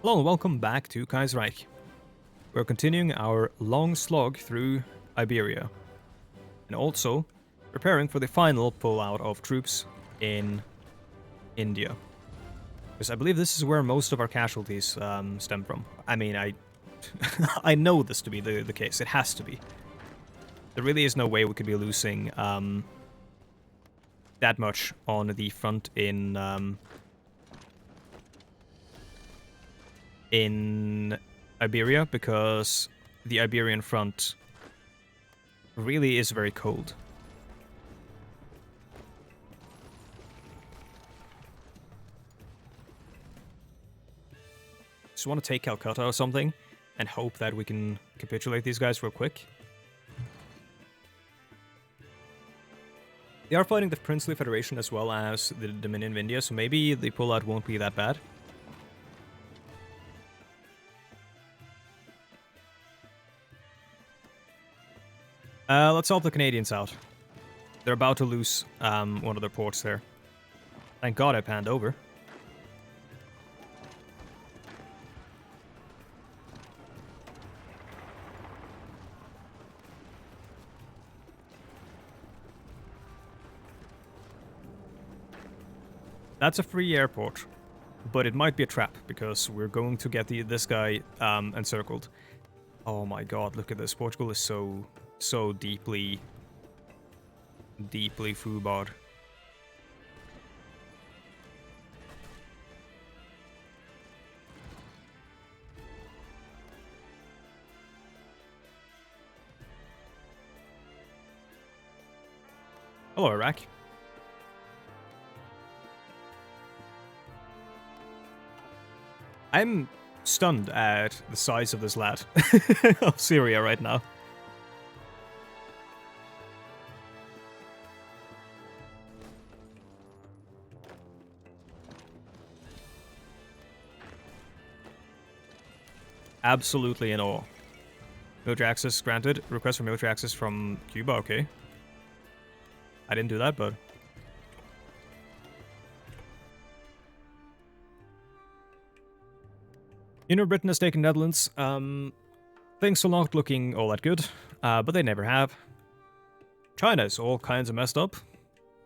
Hello and welcome back to Kaiserreich. We're continuing our long slog through Iberia, and also preparing for the final pullout of troops in India. Because I believe this is where most of our casualties stem from. I mean, I know this to be the case. It has to be. There really is no way we could be losing that much on the front in Iberia, because the Iberian front really is very cold. Just want to take Calcutta or something and hope that we can capitulate these guys real quick. They are fighting the Princely Federation as well as the Dominion of India, so maybe the pullout won't be that bad. Let's help the Canadians out. They're about to lose one of their ports there. Thank God I panned over. That's a free airport, but it might be a trap because we're going to get this guy encircled. Oh my God! Look at this. Portugal is so deeply foobarred. Hello, Iraq. I'm stunned at the size of this lad of Syria right now. Absolutely in awe. Military access granted. Request for military access from Cuba, okay. I didn't do that, but... Britain has taken Netherlands. Things are not looking all that good, but they never have. China is all kinds of messed up.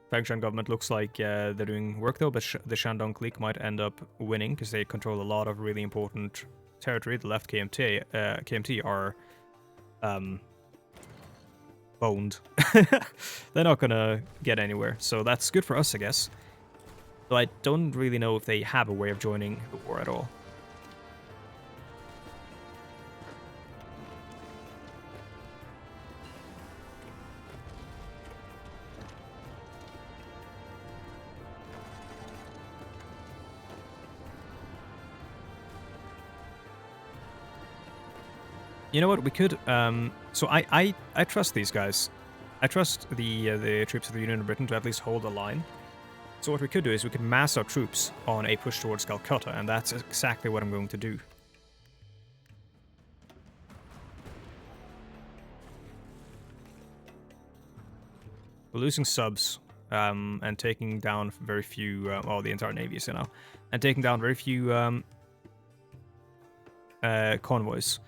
Frenchmen government looks like they're doing work though, but the Shandong clique might end up winning because they control a lot of really important territory. The left KMT are boned. They're not gonna get anywhere, so that's good for us, I guess. Though I don't really know if they have a way of joining the war at all. You know what, we could, so I trust these guys. I trust the troops of the Union of Britain to at least hold a line. So what we could do is we could mass our troops on a push towards Calcutta, and that's exactly what I'm going to do. We're losing subs, and taking down very few, well, the entire navy is, you know, and taking down very few convoys.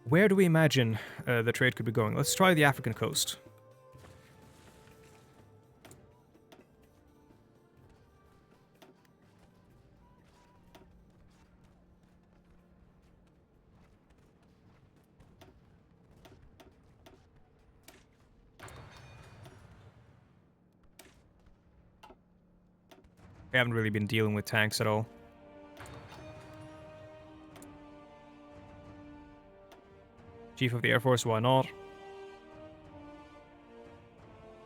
Where do we imagine the trade could be going? Let's try the African coast. We haven't really been dealing with tanks at all. Chief of the Air Force, why not?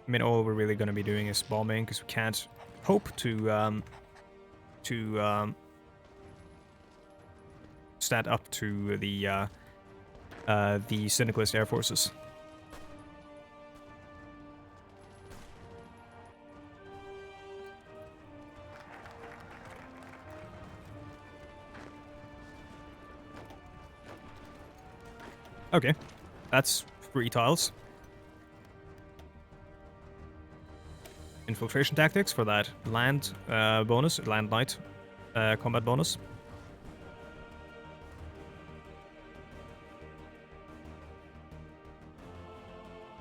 I mean, all we're really going to be doing is bombing, because we can't hope to stand up to the syndicalist air forces. Okay, that's 3 tiles. Infiltration tactics for that land bonus, land knight combat bonus.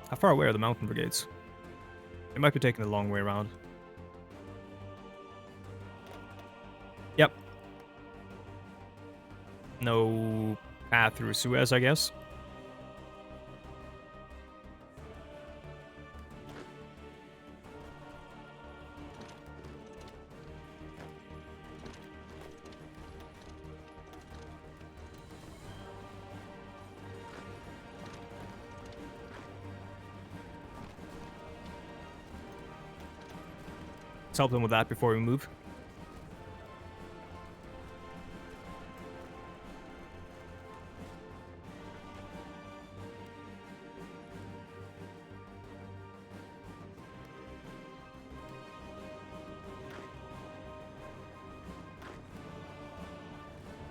How far away are the mountain brigades? They might be taking the long way around. Yep. No path through Suez, I guess. Let's help them with that before we move.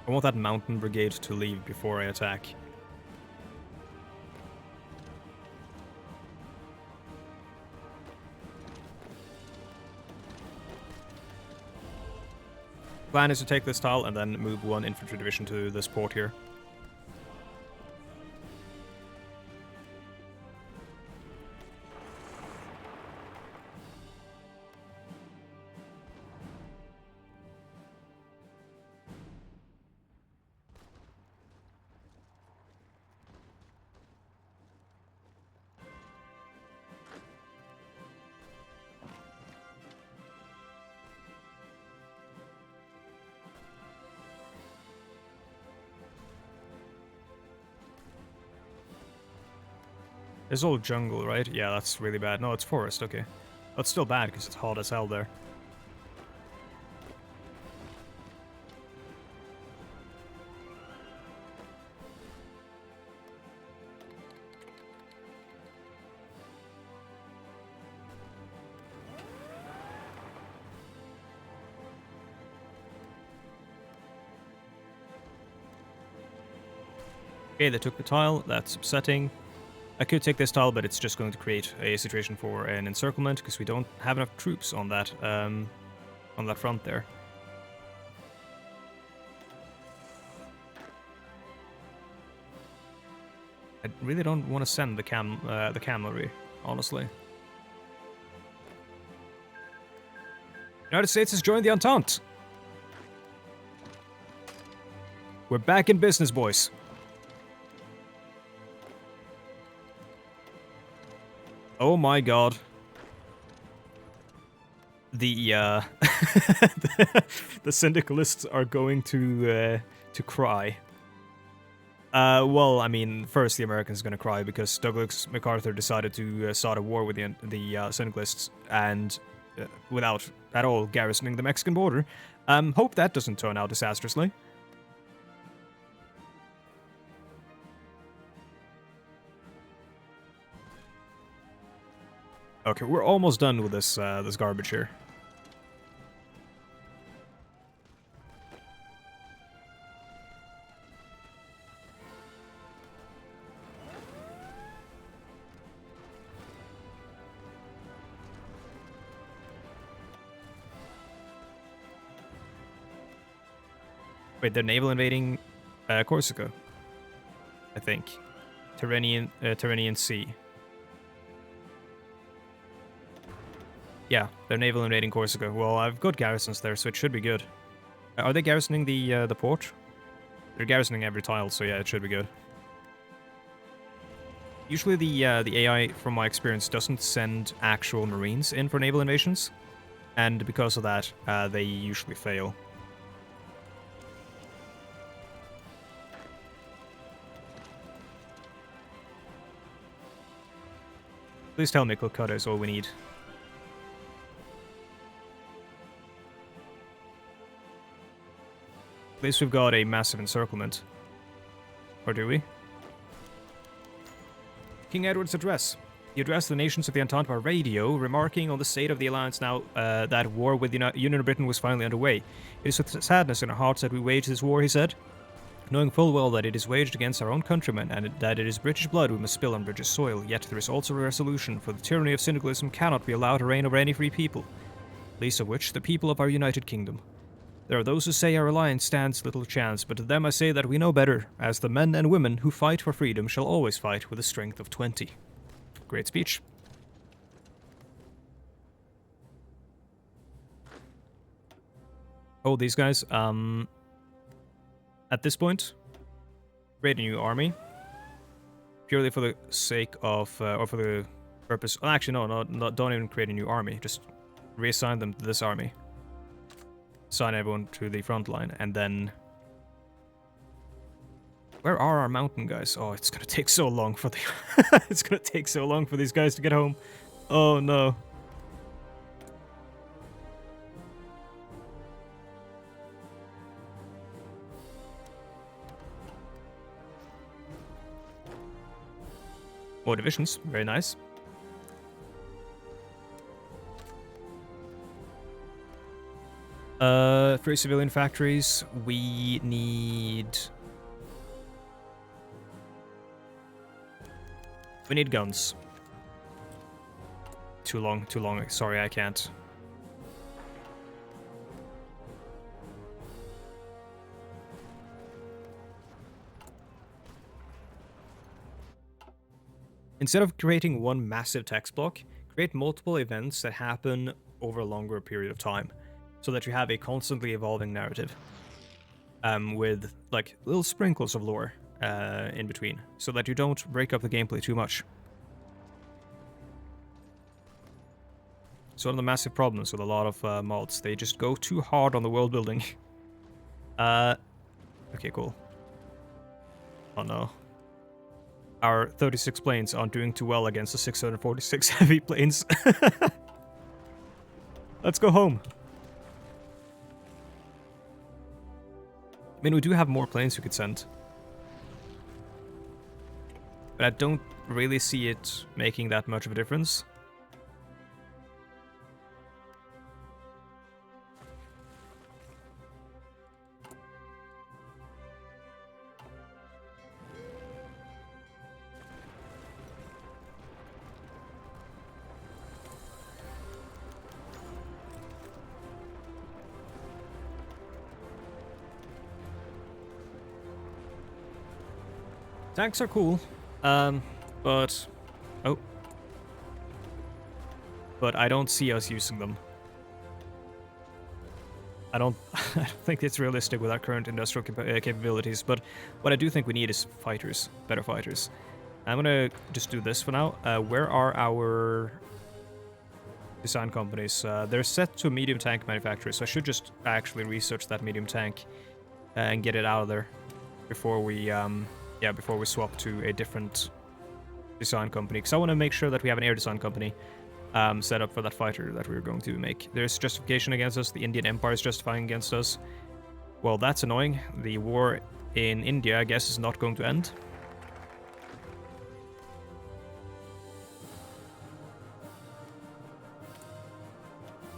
I want that mountain brigade to leave before I attack. Plan is to take this tile and then move one infantry division to this port here. It's all jungle, right? Yeah, that's really bad. No, it's forest, okay. That's still bad because it's hot as hell there. Okay, they took the tile. That's upsetting. I could take this tile, but it's just going to create a situation for an encirclement because we don't have enough troops on that front there. I really don't want to send the cavalry, honestly. United States has joined the Entente. We're back in business, boys. Oh my god. The the syndicalists are going to cry. Well, I mean, first the Americans are going to cry because Douglas MacArthur decided to start a war with the syndicalists and without at all garrisoning the Mexican border. Hope that doesn't turn out disastrously. Okay, we're almost done with this this garbage here. Wait, they're naval invading Corsica, I think. Tyrrhenian Sea. Yeah, they're naval invading Corsica. Well, I've got garrisons there, so it should be good. Are they garrisoning the port? They're garrisoning every tile, so yeah, it should be good. Usually the AI, from my experience, doesn't send actual marines in for naval invasions, and because of that, they usually fail. Please tell me Calcutta is all we need. At least we've got a massive encirclement. Or do we? King Edward's address. He addressed the nations of the Entente by radio, remarking on the state of the alliance now that war with the Union of Britain was finally underway. It is with sadness in our hearts that we wage this war, he said, knowing full well that it is waged against our own countrymen and that it is British blood we must spill on British soil, yet there is also a resolution, for the tyranny of syndicalism cannot be allowed to reign over any free people, least of which the people of our United Kingdom. There are those who say our alliance stands little chance, but to them I say that we know better, as the men and women who fight for freedom shall always fight with the strength of 20. great speech. Oh, these guys. At this point, create a new army. Purely for the sake of, or for the purpose... Oh, actually, no, don't even create a new army. Just reassign them to this army. Assign everyone to the front line, and then... Where are our mountain guys? Oh, it's gonna take so long for the... it's gonna take so long for these guys to get home. Oh, no. More divisions, very nice. For civilian factories, we need... We need guns. Too long, sorry, I can't. Instead of creating one massive text block, create multiple events that happen over a longer period of time, so that you have a constantly evolving narrative, with like little sprinkles of lore in between, so that you don't break up the gameplay too much. So one of the massive problems with a lot of mods, they just go too hard on the world building. Okay, cool. Oh no. Our 36 planes aren't doing too well against the 646 heavy planes. Let's go home. I mean, we do have more planes we could send. But I don't really see it making that much of a difference. Tanks are cool, but... Oh. But I don't see us using them. I don't think it's realistic with our current industrial capabilities, but what I do think we need is fighters, better fighters. I'm gonna just do this for now. Where are our design companies? They're set to medium tank manufacturers, so I should just actually research that medium tank and get it out of there before we... before we swap to a different design company. Because I want to make sure that we have an air design company set up for that fighter that we're going to make. There's justification against us. The Indian Empire is justifying against us. Well, that's annoying. The war in India, I guess, is not going to end.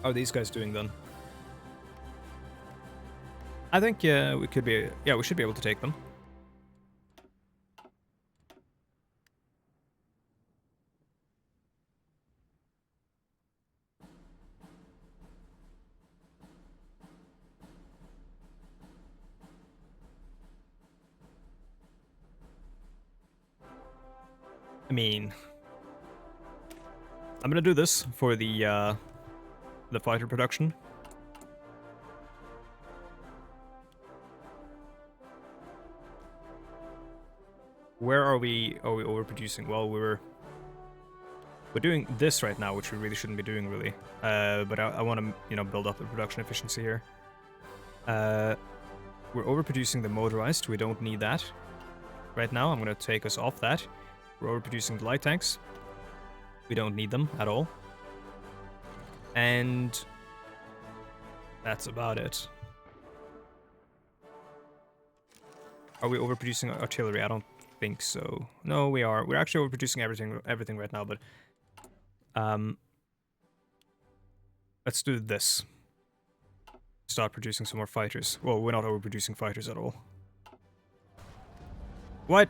How are these guys doing then? I think we could be... Yeah, we should be able to take them. I mean, I'm gonna do this for the fighter production. Where are we overproducing? Well, we're doing this right now, which we really shouldn't be doing, really. But I want to, you know, build up the production efficiency here. We're overproducing the motorized. We don't need that right now. I'm gonna take us off that. We're overproducing the light tanks. We don't need them at all. And that's about it. Are we overproducing artillery? I don't think so. No, we are. We're actually overproducing everything right now, but let's do this. Start producing some more fighters. Well, we're not overproducing fighters at all. What?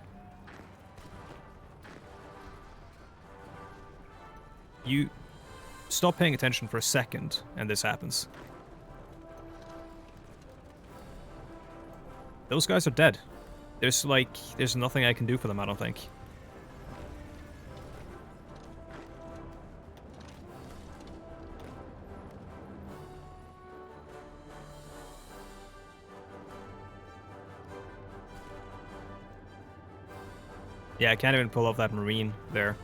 You stop paying attention for a second, and this happens. Those guys are dead. There's nothing I can do for them, I don't think. Yeah, I can't even pull off that marine there.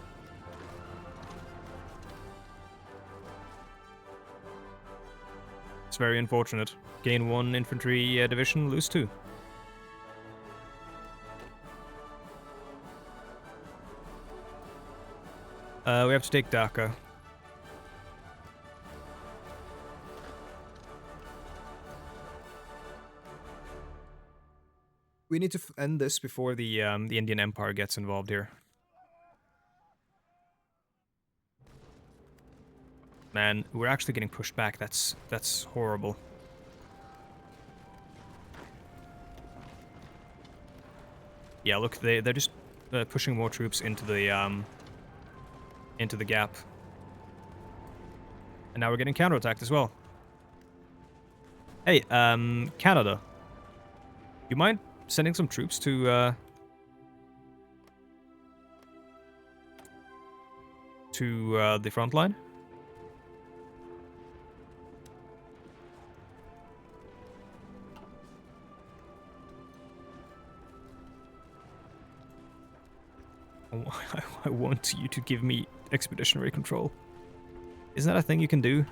It's very unfortunate. Gain 1 infantry division, lose 2. We have to take Dhaka. We need to end this before the Indian Empire gets involved here. Man, we're actually getting pushed back. That's horrible. Yeah, look, they're just pushing more troops into the gap. And now we're getting counterattacked as well. Hey, Canada. You mind sending some troops to the front line? I want you to give me expeditionary control. Isn't that a thing you can do?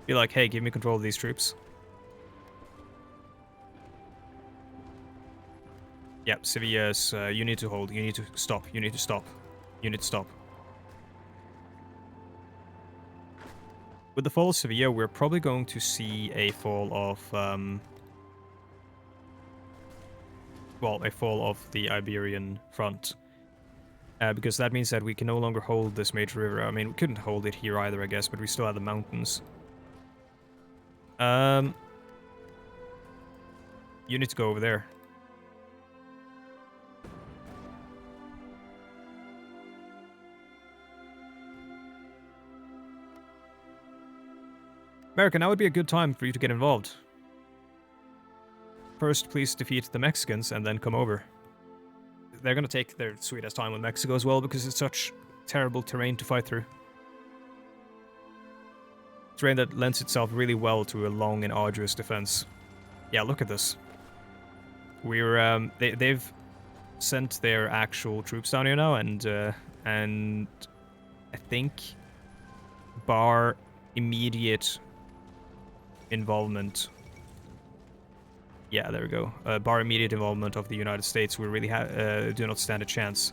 Be like, hey, give me control of these troops. Yep, Sevilla's, you need to hold, you need to stop, you need to stop. You need to stop. With the fall of Sevilla, we're probably going to see a fall of, well, a fall of the Iberian front. Because that means that we can no longer hold this major river. I mean, we couldn't hold it here either, I guess, but we still have the mountains. You need to go over there. America, now would be a good time for you to get involved. First, please defeat the Mexicans and then come over. They're gonna take their sweet ass time with Mexico as well because it's such terrible terrain to fight through. Terrain that lends itself really well to a long and arduous defense. Yeah, look at this. We're they've sent their actual troops down here now, and I think bar immediate involvement. Yeah, there we go. Bar immediate involvement of the United States, we really do not stand a chance.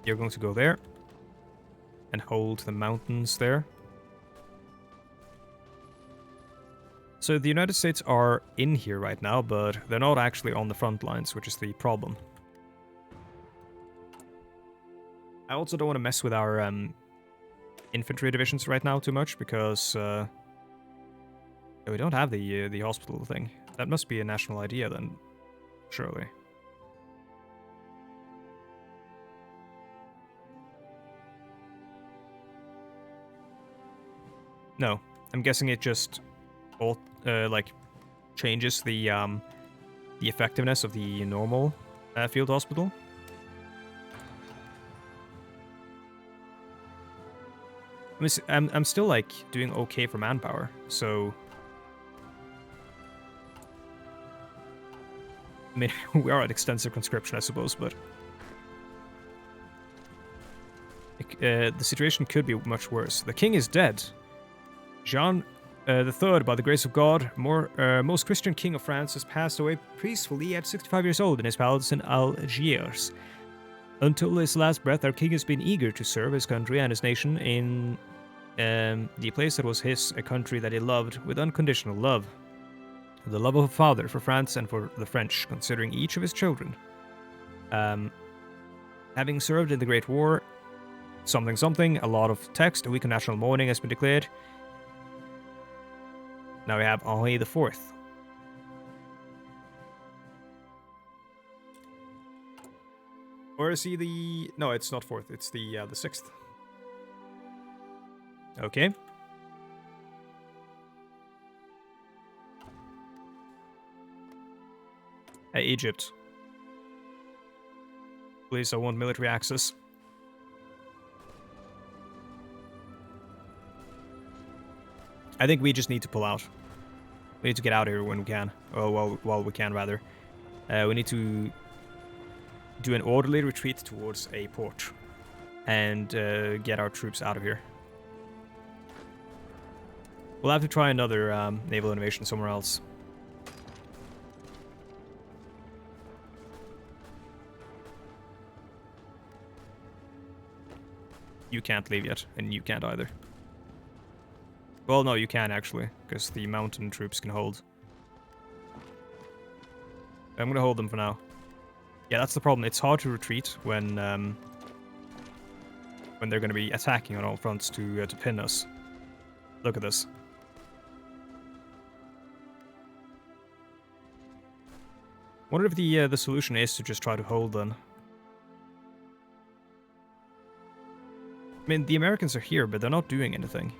You're going to go there and hold the mountains there. So the United States are in here right now, but they're not actually on the front lines, which is the problem. I also don't want to mess with our infantry divisions right now too much because we don't have the hospital thing. That must be a national idea then, surely. No, I'm guessing it just like changes the effectiveness of the normal field hospital. I'm still like doing okay for manpower, so I mean we are at extensive conscription, I suppose, but the situation could be much worse. The king is dead. Jean the Third, by the grace of God, most Christian king of France, has passed away peacefully at 65 years old in his palace in Algiers. Until his last breath, our king has been eager to serve his country and his nation in the place that was his, a country that he loved with unconditional love. The love of a father for France and for the French, considering each of his children. Having served in the Great War, something, a lot of text, a week of national mourning has been declared. Now we have Hoi IV. Or is he the... No, it's not 4th. It's the 6th. Okay. Hey, Egypt. Please, I want military access. I think we just need to pull out. We need to get out of here when we can. Well, while we can, rather. We need to do an orderly retreat towards a port. And get our troops out of here. We'll have to try another naval innovation somewhere else. You can't leave yet, and you can't either. Well, no, you can actually, because the mountain troops can hold. I'm gonna hold them for now. Yeah, that's the problem. It's hard to retreat when they're gonna be attacking on all fronts to pin us. Look at this. Wonder if the solution is to just try to hold then. I mean, the Americans are here, but they're not doing anything.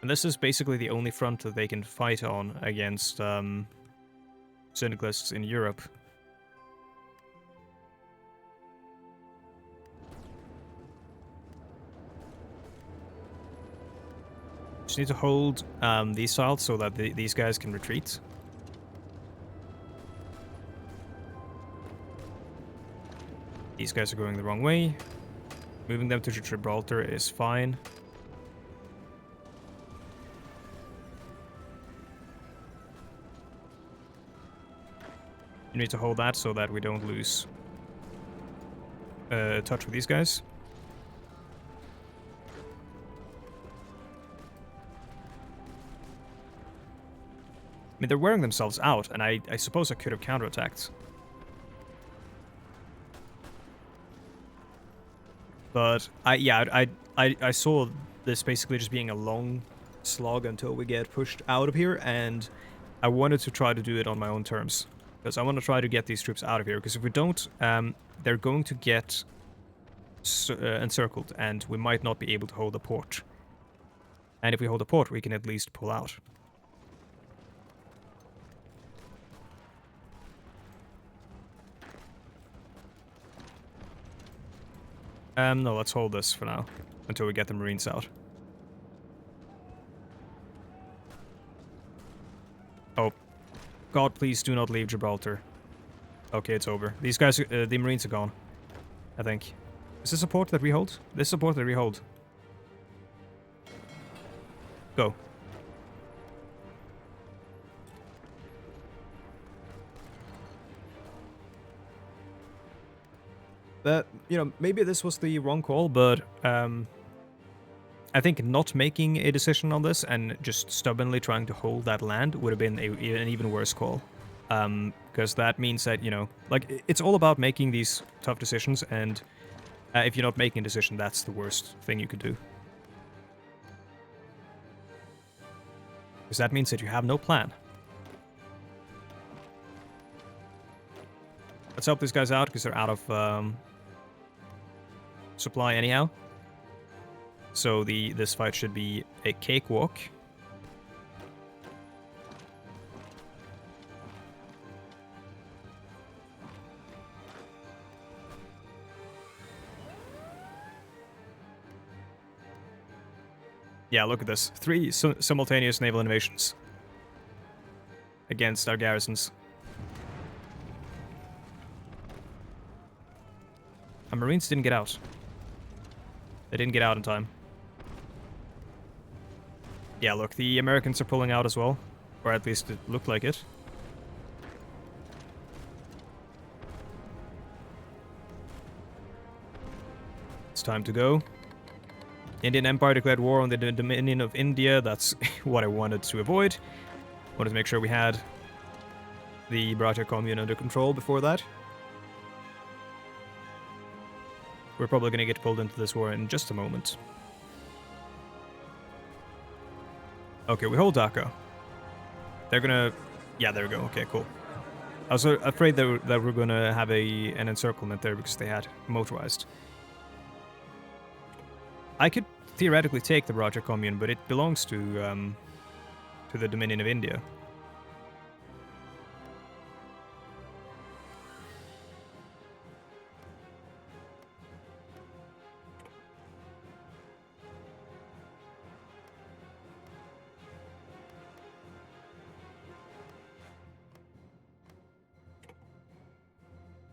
And this is basically the only front that they can fight on against syndicalists in Europe. Just need to hold these sides so that these guys can retreat. These guys are going the wrong way. Moving them to Gibraltar is fine. You need to hold that so that we don't lose touch with these guys. I mean, they're wearing themselves out, and I suppose I could have counterattacked. But I saw this basically just being a long slog until we get pushed out of here, and I wanted to try to do it on my own terms. Because I want to try to get these troops out of here, because if we don't, they're going to get encircled, and we might not be able to hold the port. And if we hold the port, we can at least pull out. No, let's hold this for now, until we get the Marines out. Oh. God, please do not leave Gibraltar. Okay, it's over. These guys, the Marines are gone. I think. Is this a port that we hold? This is a port that we hold. Go. You know, maybe this was the wrong call, but I think not making a decision on this and just stubbornly trying to hold that land would have been an even worse call. Because that means that, you know, like, it's all about making these tough decisions, and if you're not making a decision, that's the worst thing you could do. Because that means that you have no plan. Let's help these guys out, because they're out of supply anyhow. So this fight should be a cakewalk. Yeah, look at this. 3 simultaneous naval innovations against our garrisons. Our Marines didn't get out. They didn't get out in time. Yeah, look, the Americans are pulling out as well. Or at least it looked like it. It's time to go. Indian Empire declared war on the Dominion of India. That's what I wanted to avoid. Wanted to make sure we had the Bracha commune under control before that. We're probably going to get pulled into this war in just a moment. Okay, we hold Dhaka. They're gonna... Yeah, there we go. Okay, cool. I was afraid that we're gonna have an encirclement there because they had motorized. I could theoretically take the Bracha commune, but it belongs to the Dominion of India.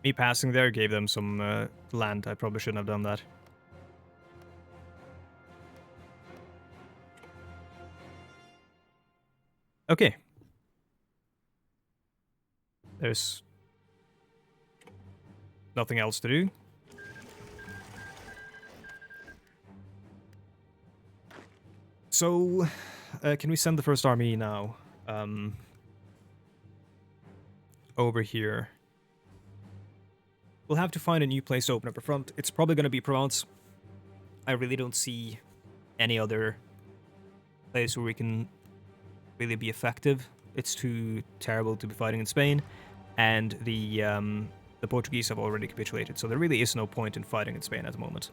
Me passing there gave them some land. I probably shouldn't have done that. Okay. There's nothing else to do. So, can we send the first army now? Over here. We'll have to find a new place to open up a front. It's probably going to be Provence. I really don't see any other place where we can really be effective. It's too terrible to be fighting in Spain, and the Portuguese have already capitulated, so there really is no point in fighting in Spain at the moment.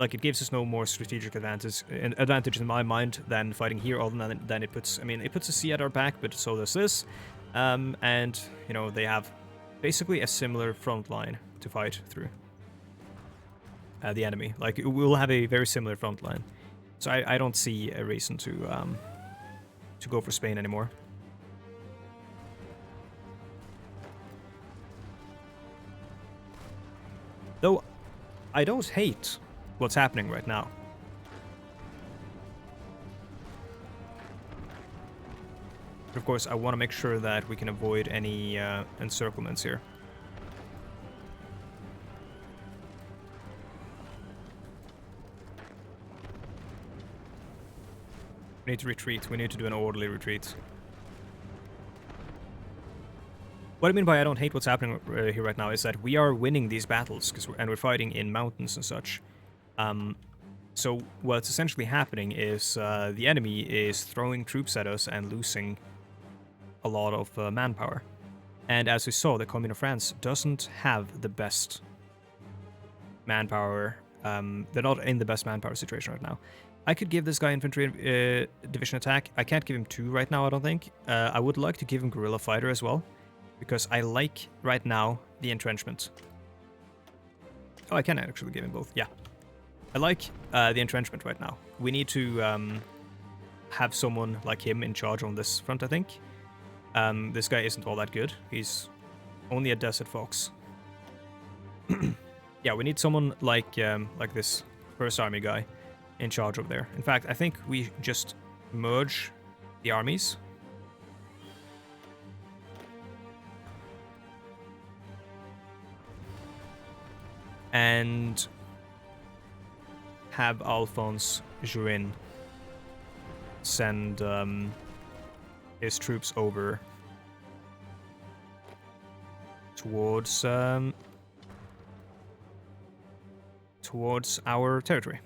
Like, it gives us no more strategic advantage in my mind than fighting here, other than it puts, I mean, it puts a sea at our back, but so does this. And, you know, they have basically a similar front line to fight through. The enemy. Like, we'll have a very similar front line. So I don't see a reason to go for Spain anymore. Though, I don't hate what's happening right now. But of course, I want to make sure that we can avoid any encirclements here. We need to retreat. We need to do an orderly retreat. What I mean by I don't hate what's happening here right now is that we are winning these battles, and we're fighting in mountains and such. So what's essentially happening is the enemy is throwing troops at us and losing a lot of manpower. And as we saw, the Commune of France doesn't have the best manpower. They're not in the best manpower situation right now. I could give this guy infantry division attack. I can't give him 2 right now, I don't think. I would like to give him guerrilla fighter as well, because I like, right now, the entrenchment. Oh, I can actually give him both, yeah. I like the entrenchment right now. We need to have someone like him in charge on this front, I think. This guy isn't all that good. He's only a desert fox. Yeah, we need someone like this first army guy in charge over there. In fact, I think we just merge the armies. And have Alphonse Juin send his troops over towards our territory.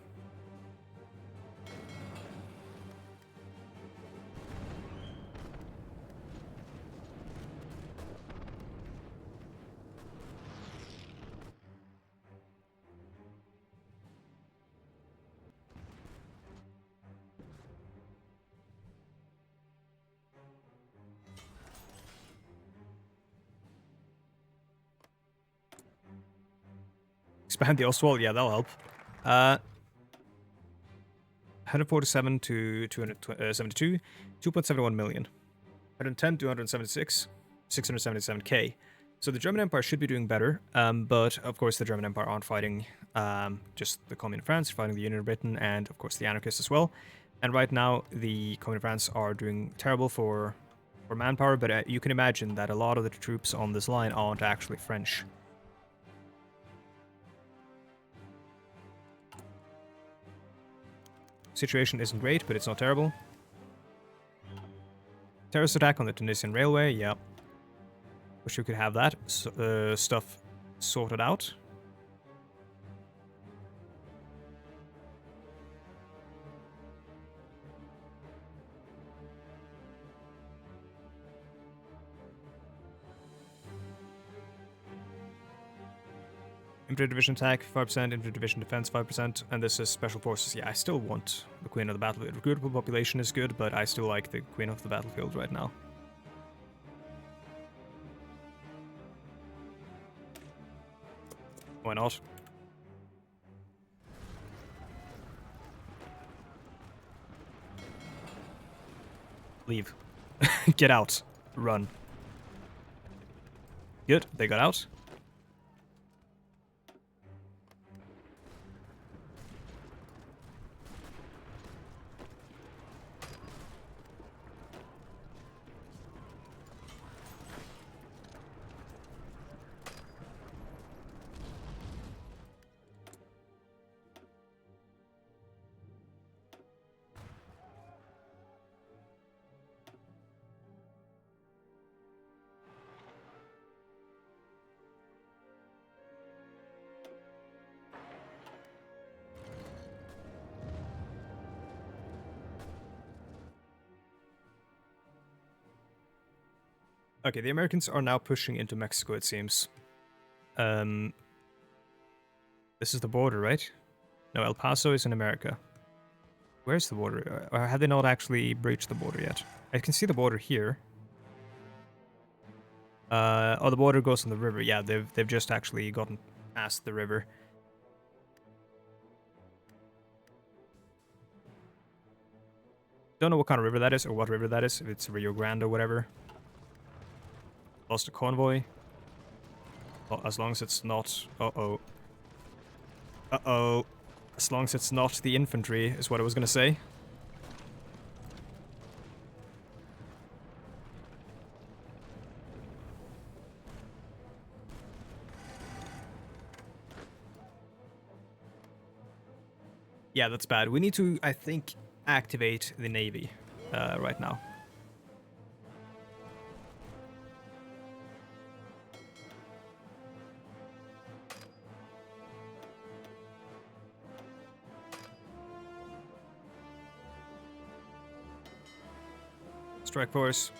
Expand the Ostwall, yeah, that'll help. 147 to 272, 2.71 million. 110 to 176, 677k. So the German Empire should be doing better, but of course the German Empire aren't fighting just the Commune of France, fighting the Union of Britain, and of course the anarchists as well. And right now the Commune of France are doing terrible for manpower, but you can imagine that a lot of the troops on this line aren't actually French. Situation isn't great, but it's not terrible. Terrorist attack on the Tunisian railway, yeah. Wish we could have that stuff sorted out. Infantry division attack, 5%, infantry division defense, 5%, and this is special forces. Yeah, I still want the Queen of the Battlefield. Recruitable population is good, but I still like the Queen of the Battlefield right now. Why not? Leave. Get out. Run. Good, they got out. Okay, the Americans are now pushing into Mexico, it seems. This is the border, right? No, El Paso is in America. Where's the border? Or have they not actually breached the border yet? I can see the border here. Oh, the border goes on the river. Yeah, they've just actually gotten past the river. Don't know what kind of river that is or what river that is. If it's Rio Grande or whatever. Lost a convoy. Well, as long as it's not... Uh-oh. Uh-oh. As long as it's not the infantry, is what I was gonna say. Yeah, that's bad. We need to, I think, activate the navy right now. Strike force.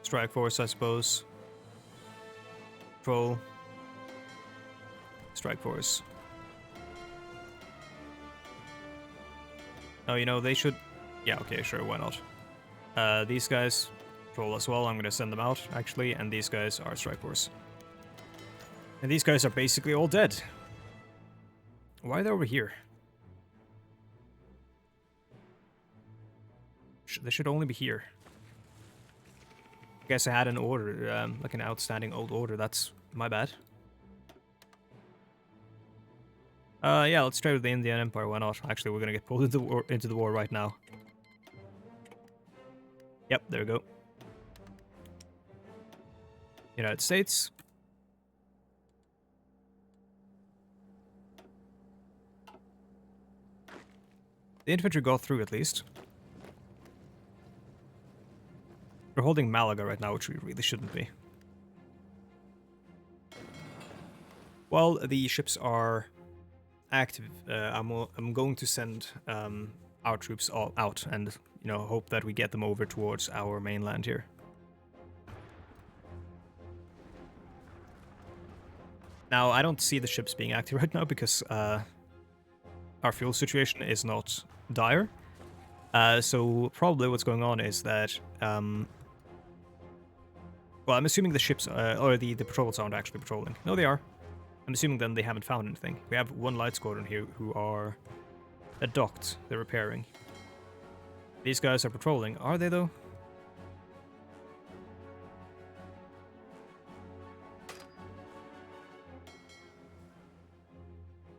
Strike force, I suppose. Patrol. Strike force. Oh, you know, they should... Yeah, okay, sure, why not? These guys, patrol as well, I'm gonna send them out, actually, and these guys are strike force. And these guys are basically all dead. Why are they over here? They should only be here. I guess I had an order, like an outstanding old order, that's my bad. Yeah, let's trade with the Indian Empire, why not? Actually, we're gonna get pulled into the war right now. Yep, there we go. United States. The infantry got through at least. We're holding Malaga right now, which we really shouldn't be. While the ships are active, I'm going to send our troops all out and, you know, hope that we get them over towards our mainland here. Now, I don't see the ships being active right now because our fuel situation is not dire. So probably what's going on is that, well, I'm assuming the ships, or the patrols aren't actually patrolling. No, they are. I'm assuming then they haven't found anything. We have one light squadron here who are docked. They're repairing. These guys are patrolling. Are they, though?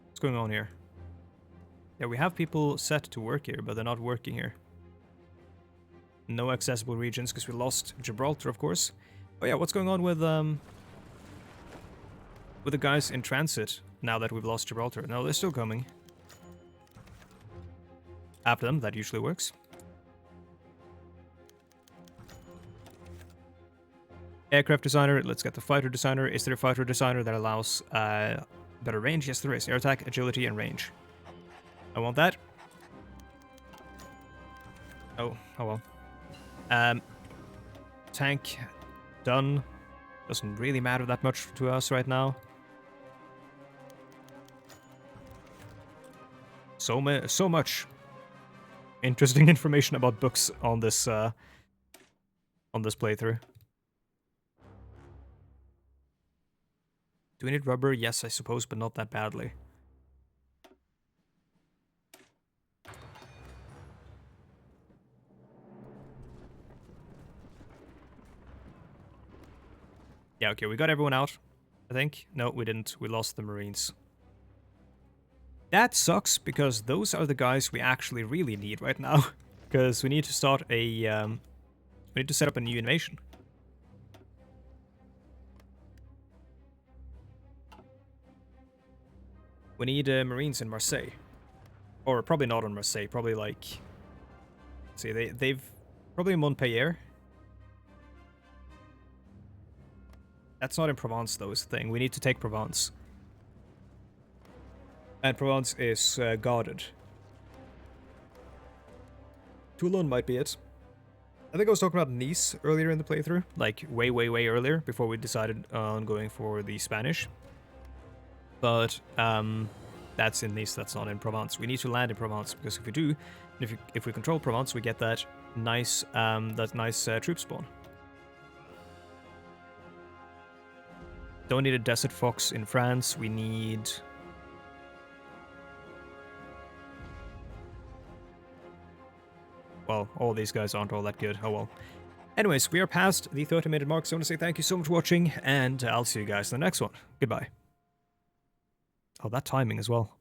What's going on here? Yeah, we have people set to work here, but they're not working here. No accessible regions, because we lost Gibraltar, of course. Oh yeah, what's going on with the guys in transit now that we've lost Gibraltar? No, they're still coming. After them, that usually works. Aircraft designer, let's get the fighter designer. Is there a fighter designer that allows better range? Yes, there is. Air attack, agility, and range. I want that. Oh well. Tank, done. Doesn't really matter that much to us right now. So much interesting information about books on this playthrough. Do we need rubber? Yes, I suppose, but not that badly. Yeah, okay, we got everyone out, I think. No, we didn't. We lost the Marines. That sucks, because those are the guys we actually really need right now. Because we need to start a, we need to set up a new invasion. We need Marines in Marseille. Or probably not in Marseille, probably like... See, they've... Probably in Montpellier. That's not in Provence, though, is the thing. We need to take Provence. And Provence is guarded. Toulon might be it. I think I was talking about Nice earlier in the playthrough. Like, way, way, way earlier, before we decided on going for the Spanish. But, that's in Nice, that's not in Provence. We need to land in Provence, because if we do, if we control Provence, we get that nice troop spawn. Don't need a Desert Fox in France, we need... Well, all these guys aren't all that good, oh well. Anyways, we are past the 30-minute mark, so I want to say thank you so much for watching, and I'll see you guys in the next one. Goodbye. Oh, that timing as well.